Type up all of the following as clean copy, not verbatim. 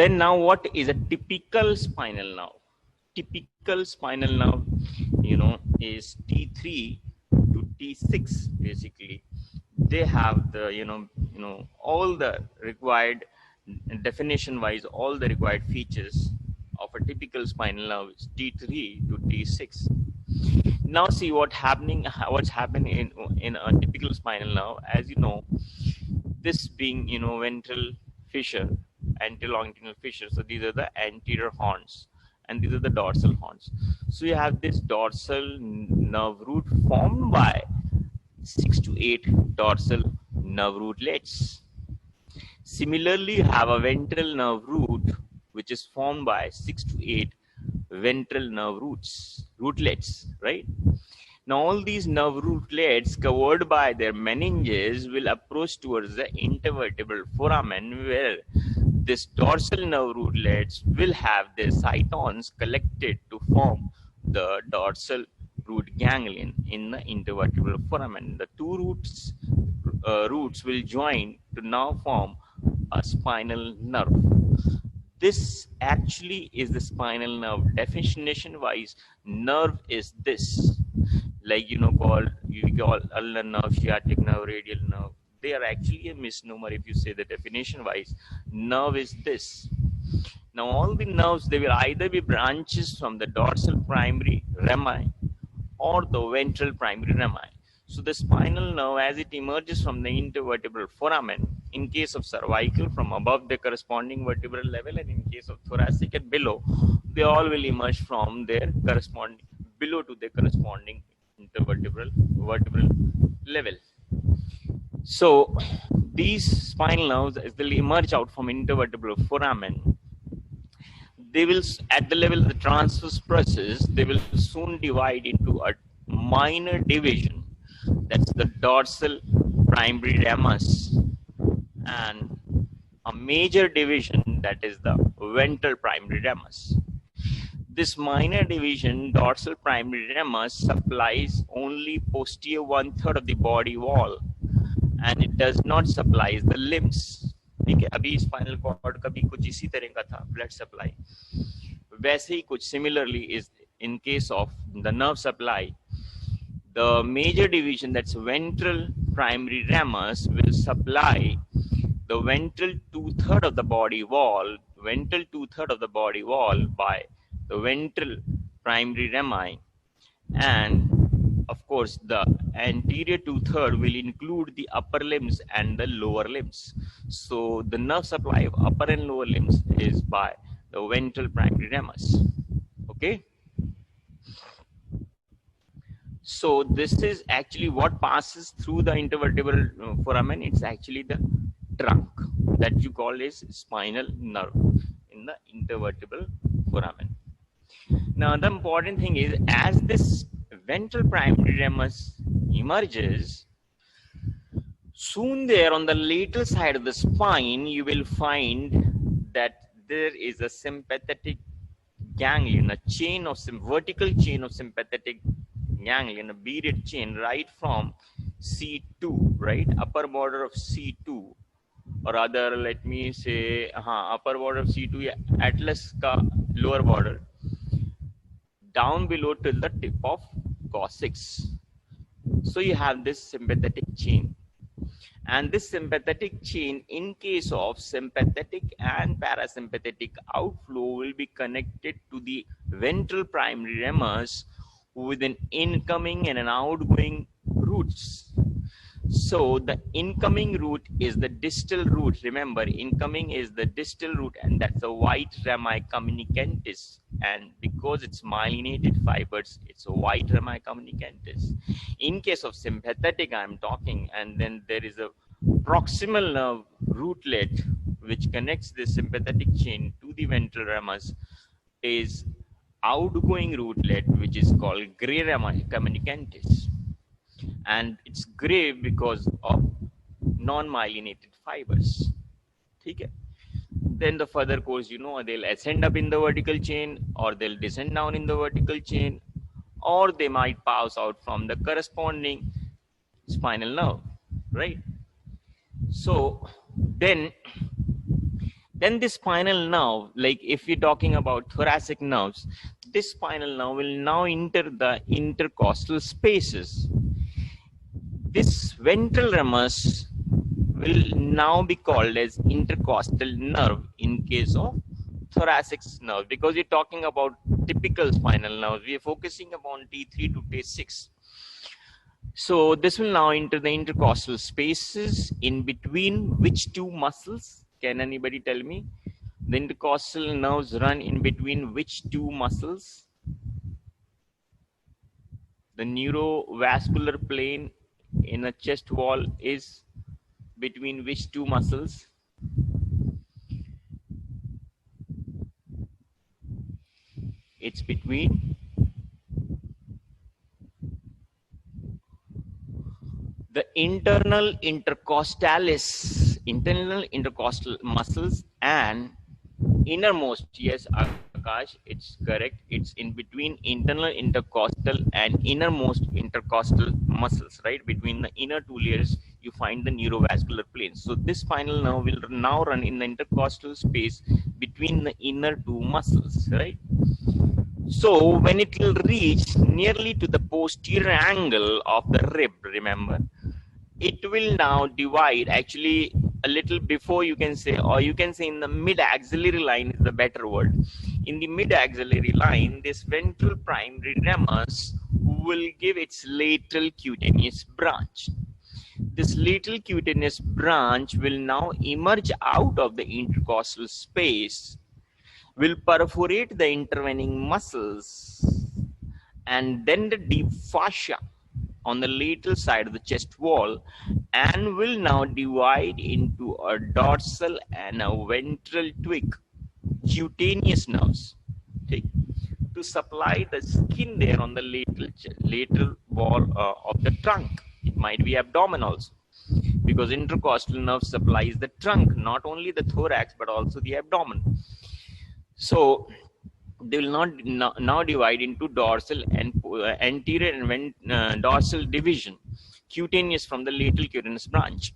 Then now what is a typical spinal nerve? Typical spinal nerve, is T3 to T6 basically. They have the, all the required definition wise, all the required features of a typical spinal nerve is T3 to T6. Now see what's happening in a typical spinal nerve. As you know, this being, ventral fissure, anterolongitudinal fissure. So these are the anterior horns and these are the dorsal horns. So you have this dorsal nerve root formed by 6 to 8 dorsal nerve rootlets. Similarly, you have a ventral nerve root which is formed by 6 to 8 ventral nerve rootlets, right? Now all these nerve rootlets covered by their meninges will approach towards the intervertebral foramen, where this dorsal nerve rootlets will have their cytons collected to form the dorsal root ganglion in the intervertebral foramen. The two roots will join to now form a spinal nerve. This actually is the spinal nerve. Definition wise, nerve is this, like we call ulnar nerve, sciatic nerve, radial nerve. They are actually a misnomer if you say the definition wise. Nerve is this. Now all the nerves, they will either be branches from the dorsal primary rami or the ventral primary rami. So the spinal nerve, as it emerges from the intervertebral foramen, in case of cervical from above the corresponding vertebral level, and in case of thoracic and below, they all will emerge from their corresponding below to their corresponding intervertebral vertebral level. So these spinal nerves, as they will emerge out from intervertebral foramen, they will, at the level of the transverse process, they will soon divide into a minor division. That's the dorsal primary ramus, and a major division, that is the ventral primary ramus. This minor division, dorsal primary ramus, supplies only posterior 1/3 of the body wall, and it does not supply the limbs. ठीक है, अभी spinal cord का भी कुछ इसी तरह का था, ब्लड सप्लाई. वैसे ही कुछ similarly is in case of the nerve supply. The major division, that's ventral primary ramus, will supply the ventral 2/3 of the body wall, by the ventral primary rami, and of course the anterior 2/3 will include the upper limbs and the lower limbs. So the nerve supply of upper and lower limbs is by the ventral primary ramus. Okay. So this is actually what passes through the intervertebral foramen. It's actually the trunk that you call is spinal nerve in the intervertebral foramen. Now the important thing is, as this ventral primary ramus emerges, soon there on the lateral side of the spine, you will find that there is a sympathetic ganglion, a chain of vertical chain of sympathetic ganglion, a beaded chain right from C2, right, upper border of C2, or other, let me say, upper border of C2, atlas ka lower border, down below till the tip of coccyx. So you have this sympathetic chain, and this sympathetic chain, in case of sympathetic and parasympathetic outflow, will be connected to the ventral primary ramus with an incoming and an outgoing roots. So the incoming root is the distal root. Remember, incoming is the distal root, and that's the white rami communicantis. And because it's myelinated fibers, it's a white rami communicantis. In case of sympathetic, I'm talking, and then there is a proximal nerve rootlet which connects the sympathetic chain to the ventral ramus, is outgoing rootlet, which is called gray rami communicantis. And it's gray because of non-myelinated fibers. Okay. Then the further course, they'll ascend up in the vertical chain, or they'll descend down in the vertical chain, or they might pass out from the corresponding spinal nerve, right? So then Then this spinal nerve, like if we're talking about thoracic nerves, this spinal nerve will now enter the intercostal spaces. This ventral ramus will now be called as intercostal nerve in case of thoracic nerve, because we're talking about typical spinal nerves. We are focusing upon T3 to T6. So this will now enter the intercostal spaces in between which two muscles? Can anybody tell me? The intercostal nerves run in between which two muscles? The neurovascular plane in a chest wall is between which two muscles? It's between the internal intercostalis, internal intercostal muscles, and innermost. Yes, Akash, it's correct. It's in between internal intercostal and innermost intercostal muscles, right? Between the inner two layers, you find the neurovascular plane. So this spinal nerve will now run in the intercostal space between the inner two muscles, right? So when it will reach nearly to the posterior angle of the rib, remember, it will now divide, actually a little before, you can say, or you can say in the mid-axillary line is the better word. In the mid-axillary line, this ventral primary ramus will give its lateral cutaneous branch. This lateral cutaneous branch will now emerge out of the intercostal space, will perforate the intervening muscles, and then the deep fascia on the lateral side of the chest wall, and will now divide into a dorsal and a ventral twig, cutaneous nerves, okay, to supply the skin there on the lateral wall of the trunk. It might be abdomen also, because intercostal nerve supplies the trunk, not only the thorax but also the abdomen. So they will not now divide into dorsal and anterior and dorsal division, cutaneous from the lateral cutaneous branch.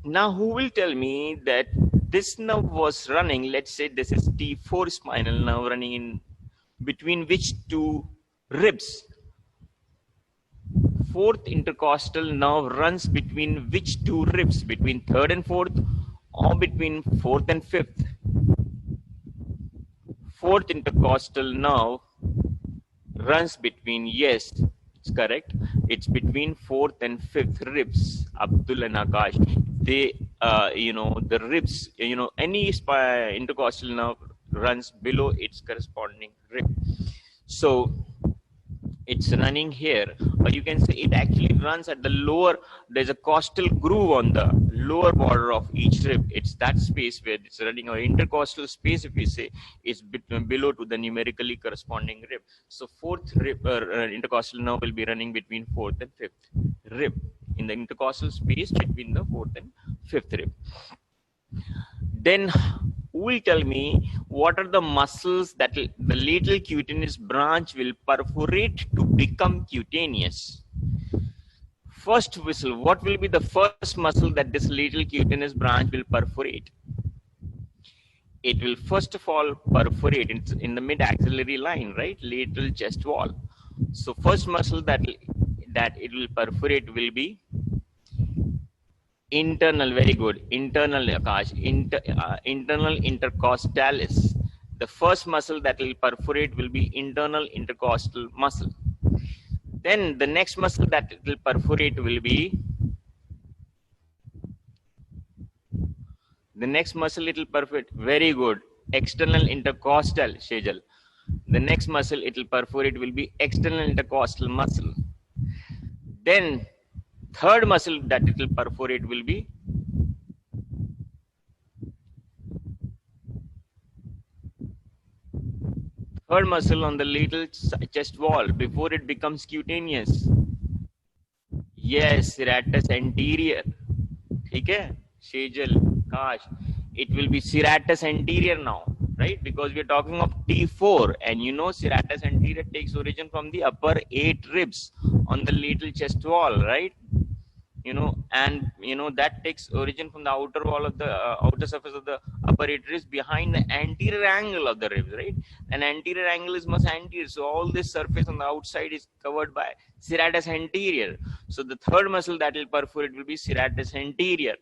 Now, who will tell me that this nerve was running? Let's say this is T4 spinal nerve running in between which two ribs? Fourth intercostal nerve runs between which two ribs? Between third and fourth, or between fourth and fifth? Fourth intercostal nerve runs between, yes, it's correct, it's between fourth and fifth ribs. Abdul and Akash, they, the ribs, any intercostal nerve runs below its corresponding rib. So it's running here, or you can say it actually runs at the lower, there's a costal groove on the lower border of each rib. It's that space where it's running, or intercostal space, if we say, is below to the numerically corresponding rib. So fourth rib intercostal nerve will be running between fourth and fifth rib, in the intercostal space between the fourth and fifth rib. Then who will tell me what are the muscles that the lateral cutaneous branch will perforate to become cutaneous? First whistle, what will be the first muscle that this lateral cutaneous branch will perforate? It will first of all perforate in the mid-axillary line, right? Lateral chest wall. So first muscle that it will perforate will be internal, very good. Internal, Akash. Internal intercostalis. The first muscle that will perforate will be internal intercostal muscle. Then the next muscle that it will perforate will be, the next muscle it will perforate, very good, external intercostal, Shejal. The next muscle it will perforate will be external intercostal muscle. Then third muscle that it will perforate will be third muscle on the lateral chest wall before it becomes cutaneous. Yes, serratus anterior. Okay, Shejal, Kash. It will be serratus anterior now, right? Because we are talking of T4, and serratus anterior takes origin from the upper 8 ribs on the lateral chest wall, right? and that takes origin from the outer wall of the outer surface of the upper eight ribs behind the anterior angle of the ribs, right? And anterior angle is much anterior, so all this surface on the outside is covered by serratus anterior. So the third muscle that will perforate will be serratus anterior,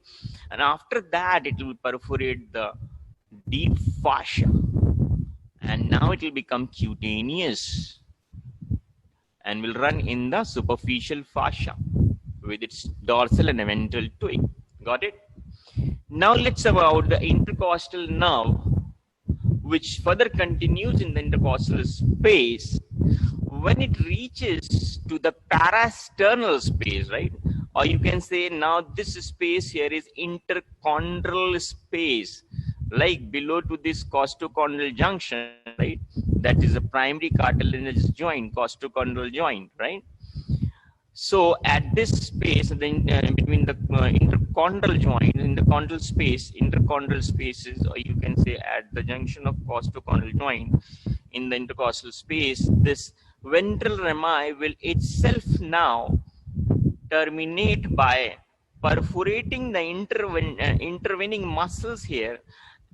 and after that it will perforate the deep fascia, and now it will become cutaneous and will run in the superficial fascia with its dorsal and ventral twig. Got it? Now let's about the intercostal nerve, which further continues in the intercostal space. When it reaches to the parasternal space, right? Or you can say now this space here is interchondral space, like below to this costochondral junction, right? That is a primary cartilaginous joint, costochondral joint, right? So at this space, then between the interchondral joint, interchondral spaces, or you can say at the junction of costochondral joint in the intercostal space, this ventral rami will itself now terminate by perforating the intervening muscles here,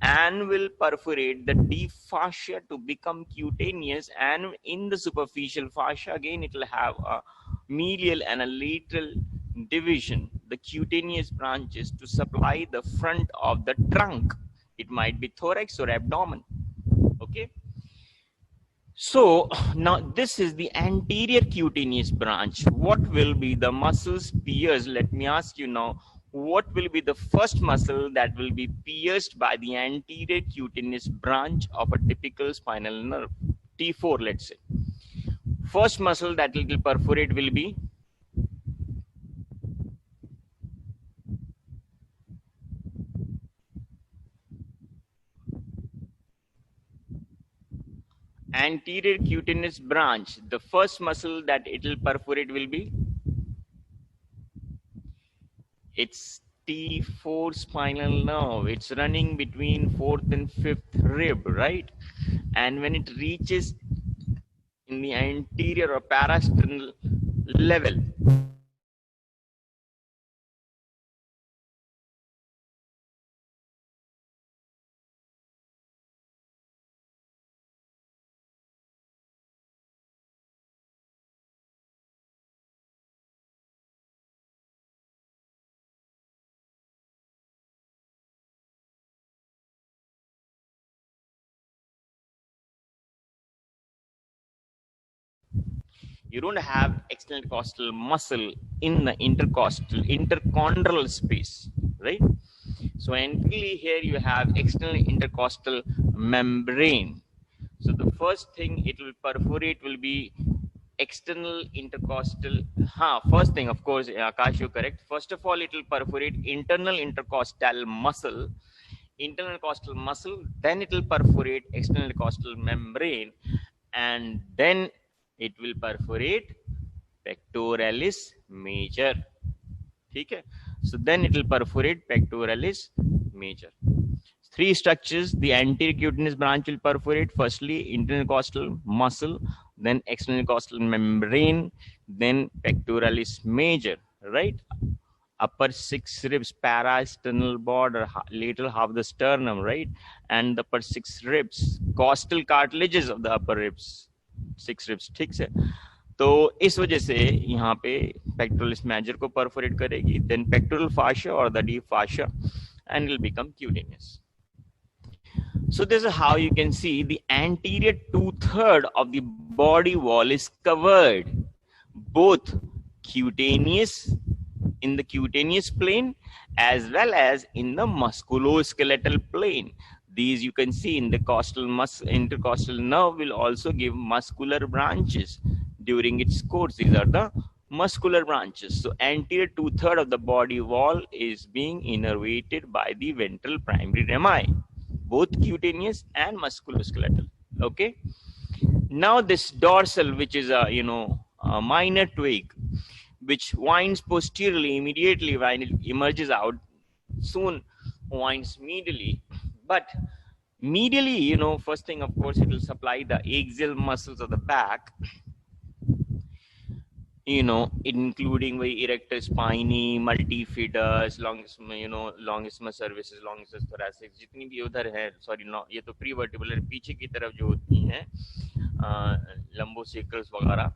and will perforate the deep fascia to become cutaneous, and in the superficial fascia again it will have a medial and a lateral division, the cutaneous branches, to supply the front of the trunk. It might be thorax or abdomen. Okay, so now this is the anterior cutaneous branch. What will be the muscles pierced? Let me ask you now, what will be the first muscle that will be pierced by the anterior cutaneous branch of a typical spinal nerve? T4, let's say. First muscle that will perforate will be anterior cutaneous branch. The first muscle that it will perforate will be, it's T4 spinal nerve. It's running between fourth and fifth rib, right? And when it reaches in the anterior or parasternal level, you don't have external costal muscle in the interchondral space, right? So anteriorly here you have external intercostal membrane. So the first thing it will perforate will be external intercostal. First thing, of course, Akash, you're correct. First of all, it will perforate internal intercostal muscle, then it will perforate external intercostal membrane, and then it will perforate pectoralis major. Okay? So then it will perforate pectoralis major. Three structures the anterior cutaneous branch will perforate: firstly intercostal muscle, then external costal membrane, then pectoralis major, right? Upper six ribs, parasternal border, lateral half the sternum, right? And the upper six ribs, costal cartilages of the upper ribs, six ribs. ठीक से, तो इस वजह से यहाँ पे pectoralis major को perforate करेगी, then pectoral fascia or the deep fascia, and it will become cutaneous. So this is how you can see the anterior 2/3 of the body wall is covered, both cutaneous, in the cutaneous plane as well as in the musculoskeletal plane. These you can see in the intercostal nerve will also give muscular branches during its course. These are the muscular branches. So anterior 2/3 of the body wall is being innervated by the ventral primary rami, both cutaneous and musculoskeletal. Okay. Now this dorsal, which is a minor twig, which winds posteriorly immediately when it emerges out, soon winds medially. But medially, first thing, of course, it will supply the axial muscles of the back. including the erector spiny, multifidus, longissimus cervicis, longissimus thoracic, जितनी भी उधर है, sorry ये तो pre vertebral पीछे की तरफ जो होती हैं लंबोसेक्रल्स वगैरह,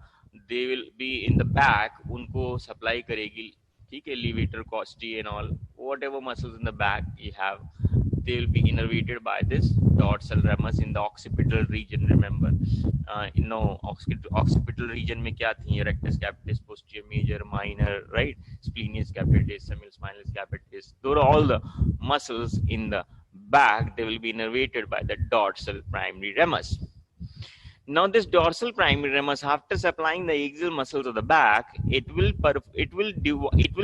they will be in the back, उनको सप्लाई करेगी, ठीक है, levator, costae and all, whatever muscles in the back you have, they will be innervated by this dorsal ramus in the occipital region. Remember, occipital region में क्या थी? Rectus capitis, posterior major, minor, right? Splenius capitis, semispinous capitis. Those are all the muscles in the back. They will be innervated by the dorsal primary ramus. Now this dorsal primary ramus, after supplying the axial muscles of the back, it will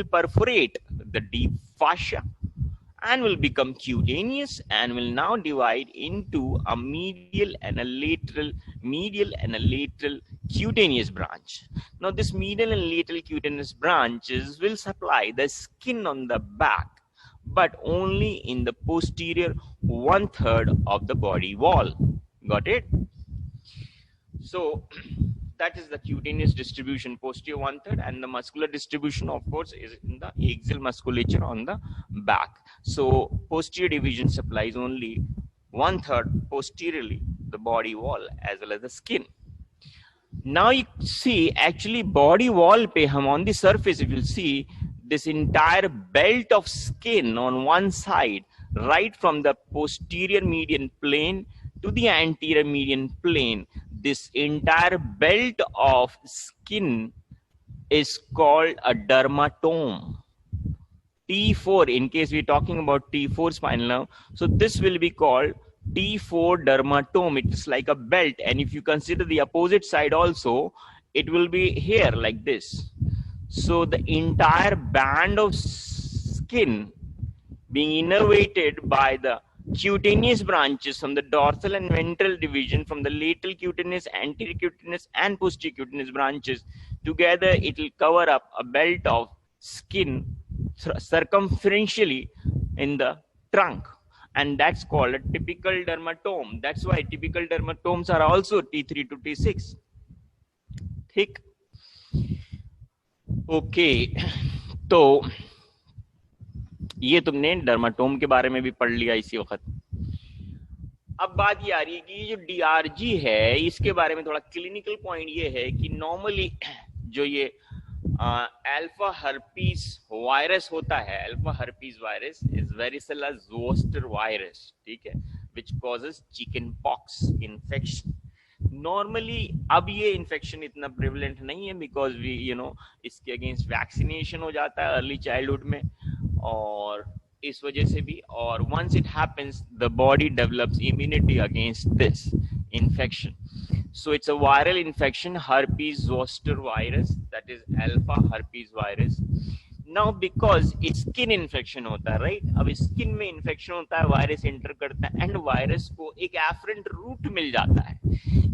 perforate the deep fascia and will become cutaneous and will now divide into a medial and a lateral cutaneous branch. Now this medial and lateral cutaneous branches will supply the skin on the back, but only in the posterior 1/3 of the body wall. Got it? So that is the cutaneous distribution, posterior 1/3, and the muscular distribution, of course, is in the axial musculature on the back. So posterior division supplies only 1/3 posteriorly the body wall as well as the skin. Now you see, actually body wall pe hum on the surface, if you see this entire belt of skin on one side, right from the posterior median plane to the anterior median plane, this entire belt of skin is called a dermatome. T4, in case we're talking about T4 spinal nerve, so this will be called T4 dermatome. It is like a belt, and if you consider the opposite side also, it will be here like this. So the entire band of skin being innervated by the cutaneous branches from the dorsal and ventral division, from the lateral cutaneous, anterior cutaneous and posterior cutaneous branches, together it will cover up a belt of skin circumferentially in the trunk, and that's called a typical dermatome. That's why typical dermatomes are also T3 to T6. ठीक? Okay, तो ये तुमने dermatome के बारे में भी पढ़ लिया इसी वक्त। अब बात ये आ रही है कि ये जो डीआरजी है, इसके बारे में थोड़ा क्लिनिकल पॉइंट ये है कि नॉर्मली जो ये अल्फा हर्पीस वायरस होता है, alpha herpes virus is varicella zoster virus, ठीक है, which causes chicken pox infection. Normally अब ये इन्फेक्शन इतना प्रिवलेंट नहीं है, बिकॉज वी इसके अगेंस्ट वैक्सीनेशन हो जाता है अर्ली चाइल्डहुड में, और इस वजह से भी, और once it happens the body develops immunity against this infection. So it's a viral infection, herpes zoster virus, that is alpha herpes virus. Now because it's skin infection होता है, right? अब स्किन में इन्फेक्शन होता है, virus enter करता है, and virus को एक एफरेंट रूट मिल जाता है.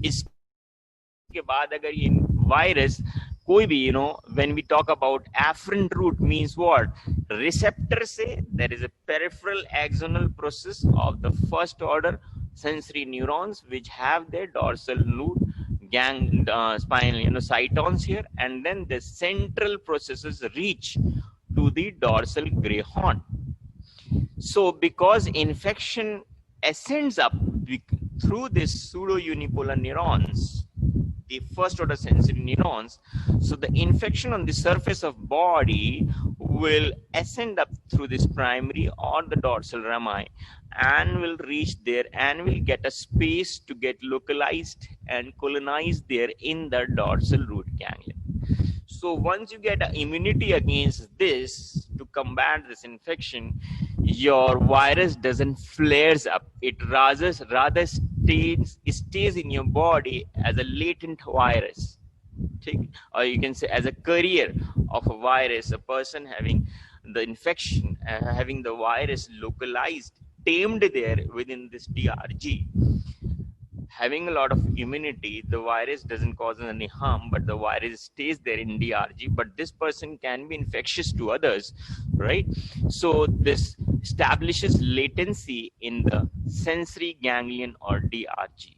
इसके बाद अगर ये वायरस कोई भी when we talk about afferent route means what? Receptor से there is a peripheral axonal process of the first order sensory neurons which have their dorsal root spinal cytons here, and then the central processes reach to the dorsal gray horn. So because infection ascends up through this pseudo unipolar neurons, the first order sensory neurons, so the infection on the surface of body will ascend up through this primary or the dorsal rami and will reach there and will get a space to get localized and colonized there in the dorsal root ganglion. So once you get immunity against this to combat this infection, your virus doesn't flares up. It rather stays in your body as a latent virus. Or you can say as a carrier of a virus, a person having the infection, having the virus localized, tamed there within this DRG, having a lot of immunity, the virus doesn't cause any harm, but the virus stays there in DRG, but this person can be infectious to others, right? So this establishes latency in the sensory ganglion or DRG.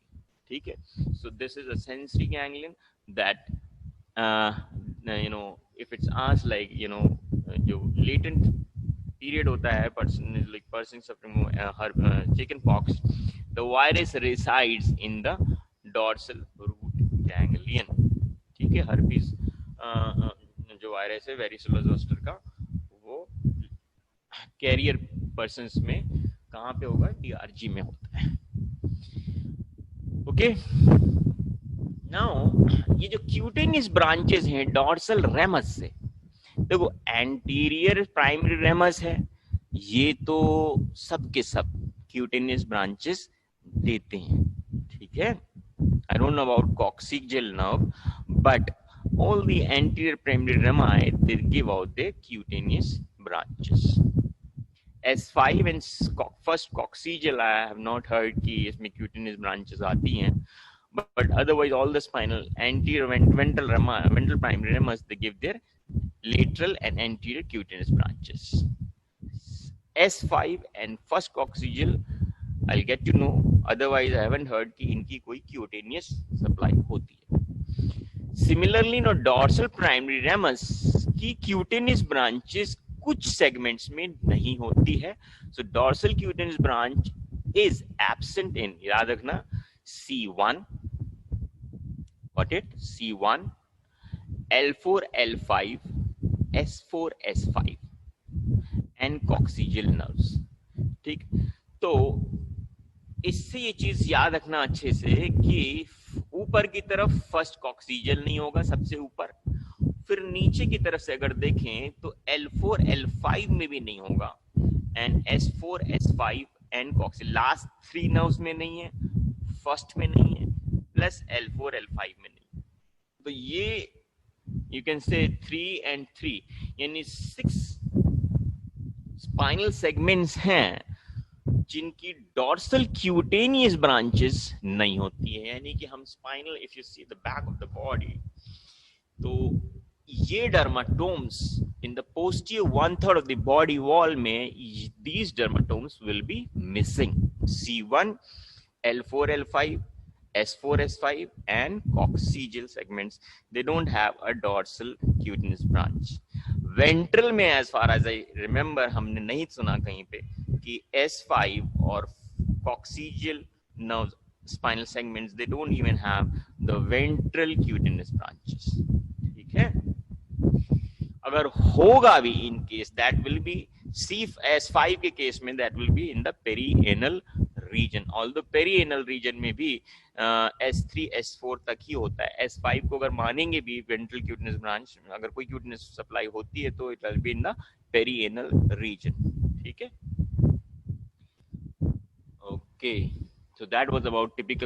Okay? So this is a sensory ganglion that if it's asked like जो latent period होता है person suffering chicken pox, the virus resides in the dorsal root ganglion. ठीक है, herpes जो virus है वेरिसोला zoster का, वो career persons में कहाँ पे होगा, DRG में होता है. ओके, नाउ ये जो क्यूटेनियस ब्रांचेस हैं डॉर्सल रेमस से, देखो एंटीरियर प्राइमरी रेमस है, ये तो सब के सब क्यूटेनियस ब्रांचेस देते हैं. ठीक है, I don't know about coccygeal nerve, but all the anterior primary rami, they give out their cutaneous branches. S5 and first coccygeal, I have not heard कि इसमें cutaneous branches आती हैं, but otherwise all the spinal anterior ventral primary ramus, they give their lateral and anterior cutaneous branches. S5 and first coccygeal, I'll get to know, otherwise I haven't heard कि इनकी कोई cutaneous supply होती है. Similarly, dorsal primary ramus की cutaneous branches कुछ segments में नहीं होती है. So dorsal cutaneous branch is absent in, याद रखना, C1, got it, C1, L4, L5, S4, S5 and coccygeal nerves. ठीक, तो इससे ये चीज याद रखना अच्छे से कि ऊपर की तरफ फर्स्ट कॉक्सीजल नहीं होगा सबसे ऊपर, फिर नीचे की तरफ से अगर देखें तो L4, L5 में भी नहीं होगा, and S4, S5 and coccyx last 3 nerves में नहीं है, फर्स्ट में नहीं है, प्लस L4, L5 में नहीं. तो ये यू कैन से 3 and 3 यानी 6 स्पाइनल सेगमेंट्स हैं जिनकी डॉर्सल क्यूटेनियस ब्रांचेस नहीं होती है. यानी कि हम spinal, if you see the back of the body, तो ये dermatomes in the posterior 1/3 of the body wall में, these dermatomes will be missing. C1, L4, L5, S4, S5 and coccygeal segments, they don't have a dorsal cutaneous branch. Ventral में as far as I remember हमने नहीं सुना कहीं पे कि S5 और coccygeal nerves, spinal segments, they don't even have the ventral cutaneous branches. ठीक है, अगर होगा भी in case, that will be S5 के केस में that will be in the perianal region. Although perianal region में भी S3, S4 तक ही होता है. S5 को अगर मानेंगे भी वेंट्रल क्यूटेनियस ब्रांच, अगर कोई क्यूटेनियस सप्लाई होती है तो it will be in the perianal region. ठीक है, okay, so that was about typical